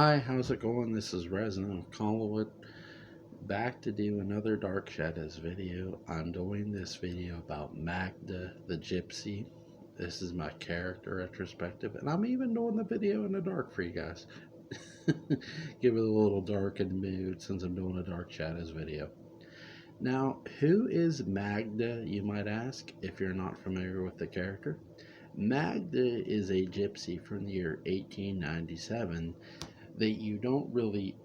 Hi, how's it going? This is Resin of Collinwood, back to do another Dark Shadows video. I'm doing this video about Magda the Gypsy. This is my character retrospective, and I'm even doing the video in the dark for you guys. Give it a little darkened mood since I'm doing a Dark Shadows video. Now, who is Magda, you might ask, if you're not familiar with the character? Magda is a gypsy from the year 1897 that you don't really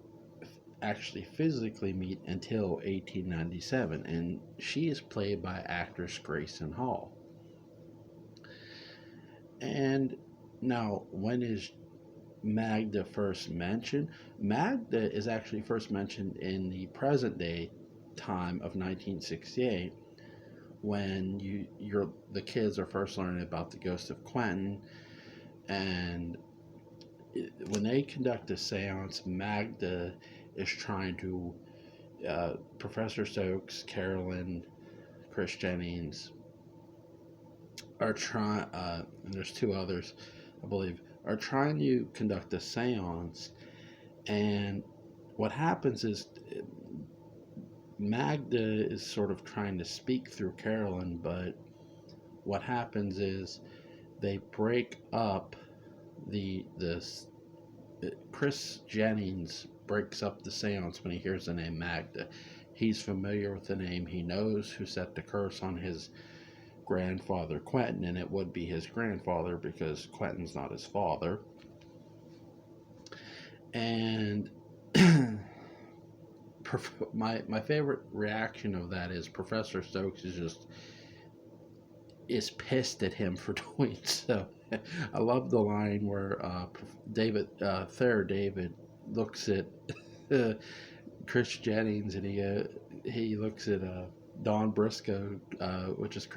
actually physically meet until 1897, and she is played by actress Grayson Hall. And now, when is Magda first mentioned? Magda is actually first mentioned in the present day time of 1968, when the kids are first learning about the ghost of Quentin, and when they conduct a seance, Magda is trying to Professor Stokes, Carolyn, Chris Jennings are trying, and there's two others, I believe, are trying to conduct a seance. And what happens is Magda is sort of trying to speak through Carolyn, but what happens is they break up the Chris Jennings breaks up the seance when he hears the name Magda. He's familiar with the name. He knows who set the curse on his grandfather Quentin, and it would be his grandfather because Quentin's not his father. And my favorite reaction of that is Professor Stokes is pissed at him for doing so. I love the line where Thayer David looks at Chris Jennings, and he looks at Don Briscoe, which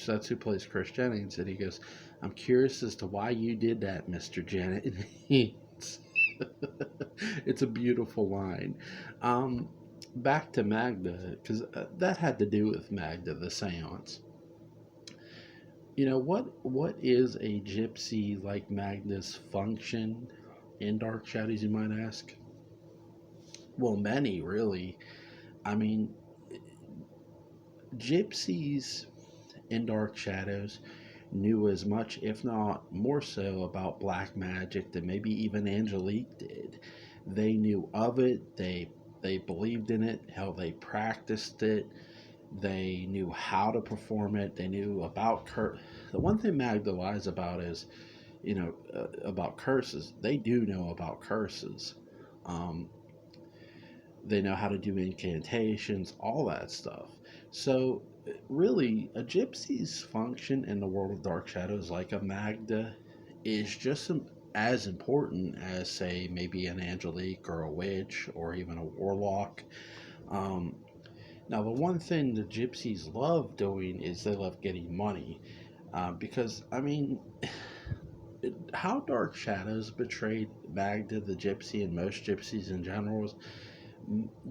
that's who plays Chris Jennings, and he goes, "I'm curious as to why you did that, Mr. Jennings." It's a beautiful line. Um, Back to Magda, because that had to do with Magda the seance. What is a gypsy like Magda's function in Dark Shadows, you might ask? Well, many, really. I mean, gypsies in Dark Shadows knew as much, if not more so, about black magic than maybe even Angelique did. They knew of it, they believed in it, how they practiced it, they knew how to perform it, they knew about the one thing Magda lies about is, about curses. They do know about curses. Um, they know how to do incantations, all that stuff. So, really, a gypsy's function in the world of Dark Shadows, like a Magda, is just as important as, say, maybe an Angelique or a witch or even a warlock. Um, Now, the one thing the gypsies love doing is they love getting money. Because, I mean, how Dark Shadows betrayed Magda the gypsy and most gypsies in general was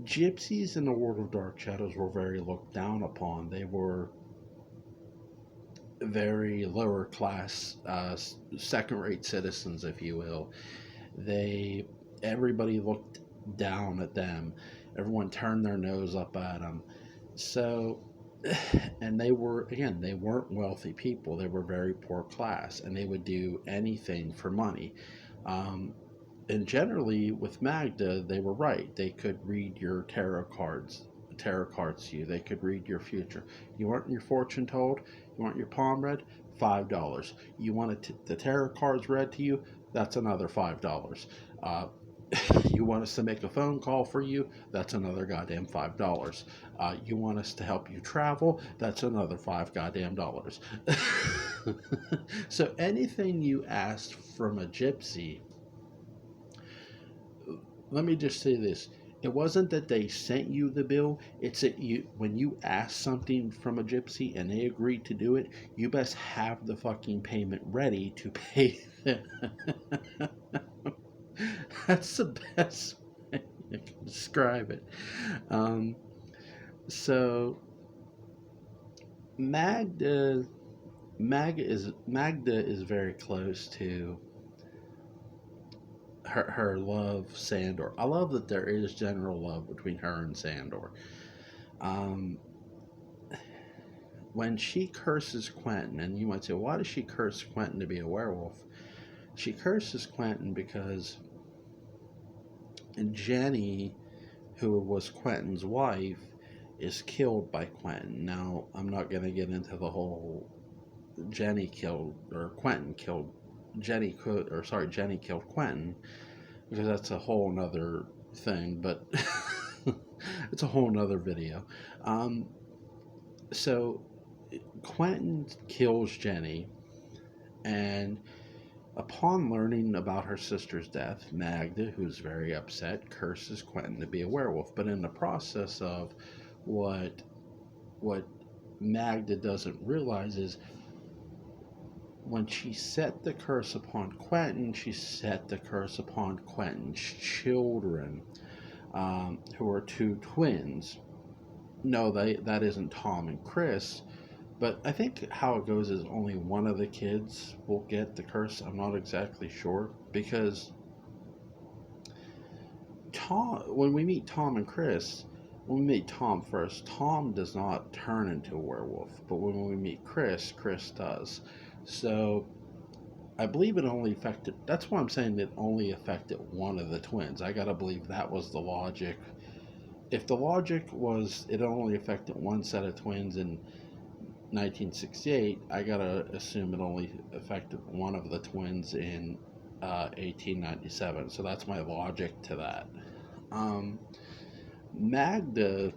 gypsies in the world of Dark Shadows were very looked down upon. They were very lower class, second rate citizens, if you will. Everybody looked down at them. Everyone turned their nose up at them. So, and they weren't wealthy people. They were very poor class, and they would do anything for money. Um, and generally, with Magda, they were right. They could read your tarot cards to you. They could read your future. You want your fortune told? You want your palm read? $5. You want the tarot cards read to you? That's another $5. Uh, you want us to make a phone call for you? That's another goddamn $5. You want us to help you travel? That's another five goddamn dollars. So anything you asked from a gypsy, let me just say this. It wasn't that they sent you the bill. It's that when you ask something from a gypsy and they agreed to do it, you best have the fucking payment ready to pay them. That's the best way I can describe it. Um, so Magda, Magda is very close to her love Sandor. I love that there is general love between her and Sandor. Um, when she curses Quentin, and you might say, why does she curse Quentin to be a werewolf? She curses Quentin because Jenny, who was Quentin's wife, is killed by Quentin. Now, I'm not going to get into the whole Jenny killed, or Quentin killed Jenny, Jenny killed Quentin, because that's a whole nother thing, but it's a whole nother video. Um, so Quentin kills Jenny, and upon learning about her sister's death, Magda, who's very upset, curses Quentin to be a werewolf. But in the process of what what Magda doesn't realize is when she set the curse upon Quentin, she set the curse upon Quentin's children, who are two twins. No, that isn't Tom and Chris. But I think how it goes is only one of the kids will get the curse. I'm not exactly sure because when we meet Tom and Chris, when we meet Tom first, Tom does not turn into a werewolf. But when we meet Chris, Chris does. So I believe it only affected. That's why I'm saying it only affected one of the twins. I gotta believe that was the logic. If the logic was it only affected one set of twins in 1968, I gotta assume it only affected one of the twins in 1897. So that's my logic to that. Magda,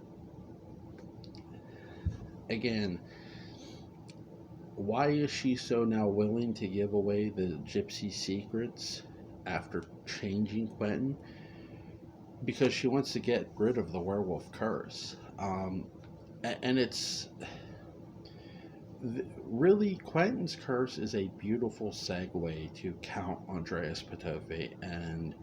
again, why is she so now willing to give away the Gypsy secrets after changing Quentin? Because she wants to get rid of the werewolf curse. And it's really, Quentin's curse is a beautiful segue to Count Andreas Patofi and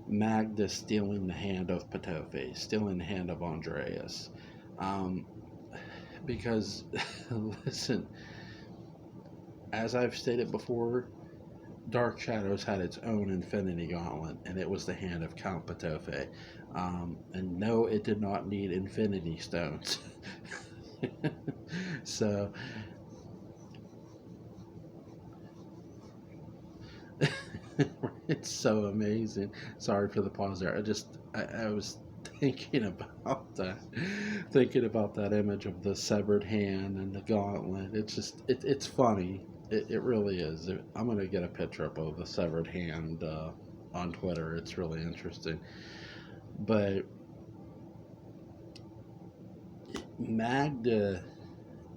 Magda stealing the hand of Patofi, stealing the hand of Andreas. Because, listen, as I've stated before, Dark Shadows had its own Infinity Gauntlet, and it was the hand of Count Patofi. And no, it did not need Infinity Stones. So it's so amazing. Sorry for the pause there. I was thinking about that image of the severed hand and the gauntlet. It's funny. It really is. I'm gonna get a picture up of the severed hand on Twitter. It's really interesting. But Magda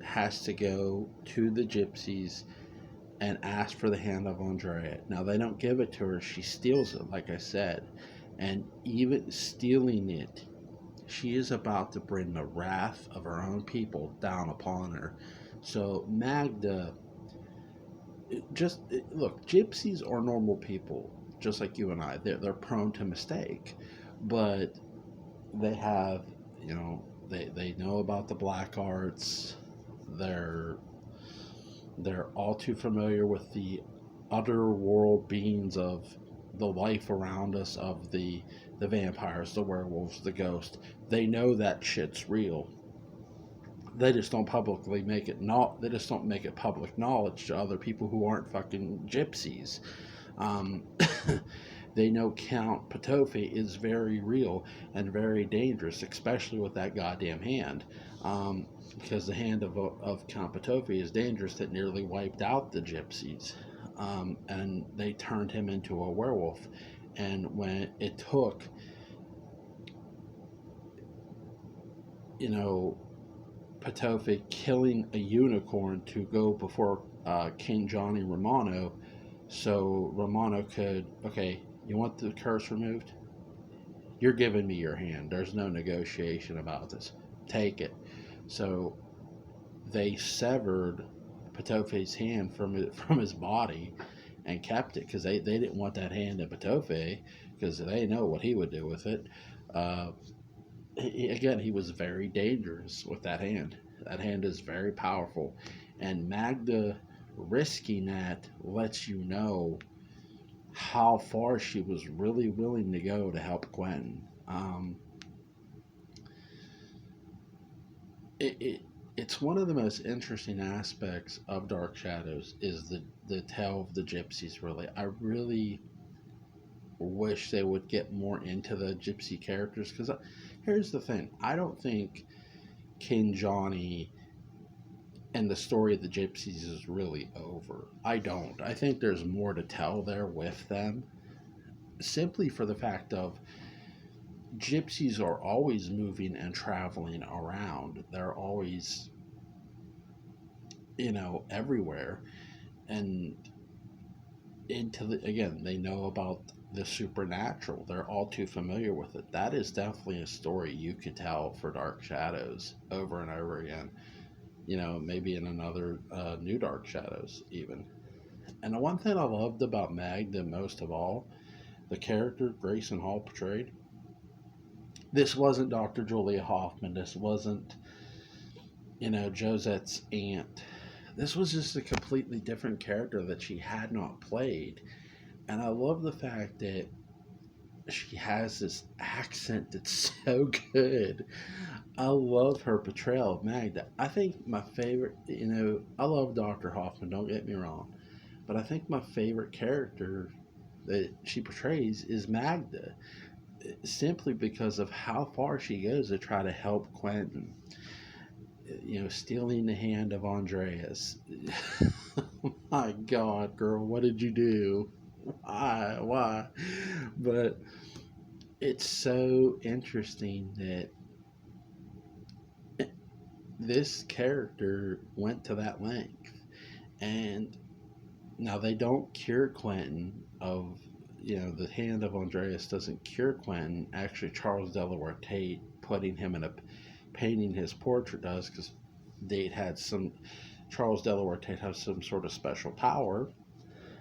has to go to the Gypsies and ask for the hand of Andrea. Now, they don't give it to her. She steals it, like I said. And even stealing it, she is about to bring the wrath of her own people down upon her. So, Magda, look, Gypsies are normal people, just like you and I. They're prone to mistake. But they have, they know about the black arts. They're all too familiar with the other world beings of the life around us, of the vampires, the werewolves, the ghosts. They know that shit's real. They just don't publicly make it they just don't make it public knowledge to other people who aren't fucking gypsies. Um, they know Count Patofi is very real and very dangerous, especially with that goddamn hand. Because the hand of Count Patofi is dangerous, that nearly wiped out the gypsies. And they turned him into a werewolf. And when it took, Patofi killing a unicorn to go before King Johnny Romano, so Romano could, okay, you want the curse removed? You're giving me your hand. There's no negotiation about this. Take it. So they severed Patofi's hand from his body and kept it because they didn't want that hand in Patofi because they know what he would do with it. He was very dangerous with that hand. That hand is very powerful. And Magda risking that lets you know how far she was really willing to go to help Quentin. It, it it's one of the most interesting aspects of Dark Shadows is the tale of the gypsies. Really, I really wish they would get more into the gypsy characters because here's the thing: I don't think King Johnny and the story of the gypsies is really over. I don't. I think there's more to tell there with them, simply for the fact of gypsies are always moving and traveling around. They're always, everywhere. And into the, again, they know about the supernatural. They're all too familiar with it. That is definitely a story you could tell for Dark Shadows over and over again. Maybe in another new Dark Shadows, even. And the one thing I loved about Magda most of all, the character Grayson Hall portrayed, this wasn't Dr. Julia Hoffman. This wasn't, Josette's aunt. This was just a completely different character that she had not played. And I love the fact that she has this accent that's so good. I love her portrayal of Magda. I think my favorite, I love Dr. Hoffman, don't get me wrong. But I think my favorite character that she portrays is Magda, simply because of how far she goes to try to help Quentin. Stealing the hand of Andreas. My God, girl, what did you do? Why? Why? But it's so interesting that this character went to that length. And now they don't cure Quentin of, the hand of Andreas doesn't cure Quentin. Actually, Charles Delaware Tate putting him in a painting his portrait does, because Charles Delaware Tate has some sort of special power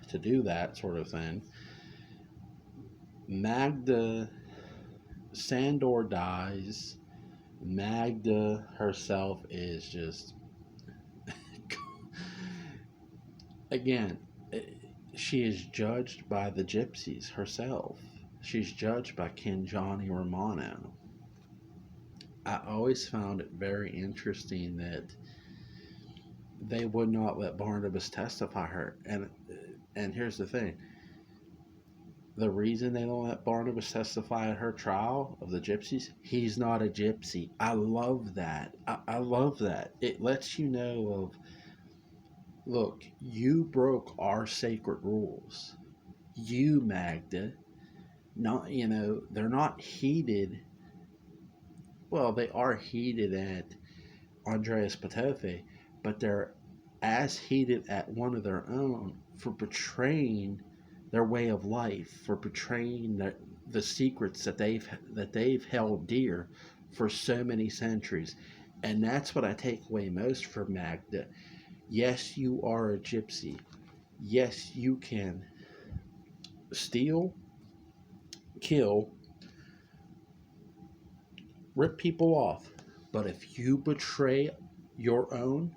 to do that sort of thing. Magda, Sandor dies. Magda herself is just, again, she is judged by the gypsies herself. She's judged by King Johnny Romano. I always found it very interesting that they would not let Barnabas testify her. And here's the thing. The reason they don't let Barnabas testify at her trial of the gypsies, he's not a gypsy. I love that. I love that. It lets you know of, look, you broke our sacred rules. You, Magda, not, they're not heated. Well, they are heated at Andreas Patofe, but they're as heated at one of their own for betraying their way of life, for betraying the secrets that they've held dear for so many centuries. And that's what I take away most from Magda. Yes, you are a gypsy. Yes, you can steal, kill, rip people off. But if you betray your own,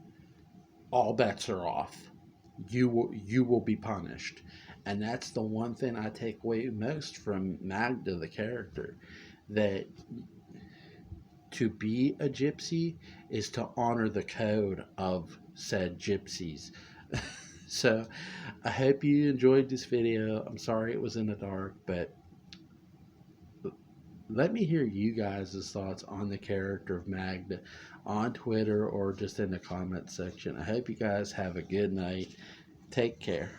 all bets are off. You will be punished. And that's the one thing I take away most from Magda the character, that to be a gypsy is to honor the code of said gypsies. So I hope you enjoyed this video. I'm sorry it was in the dark, but let me hear you guys' thoughts on the character of Magda on Twitter or just in the comment section. I hope you guys have a good night. Take care.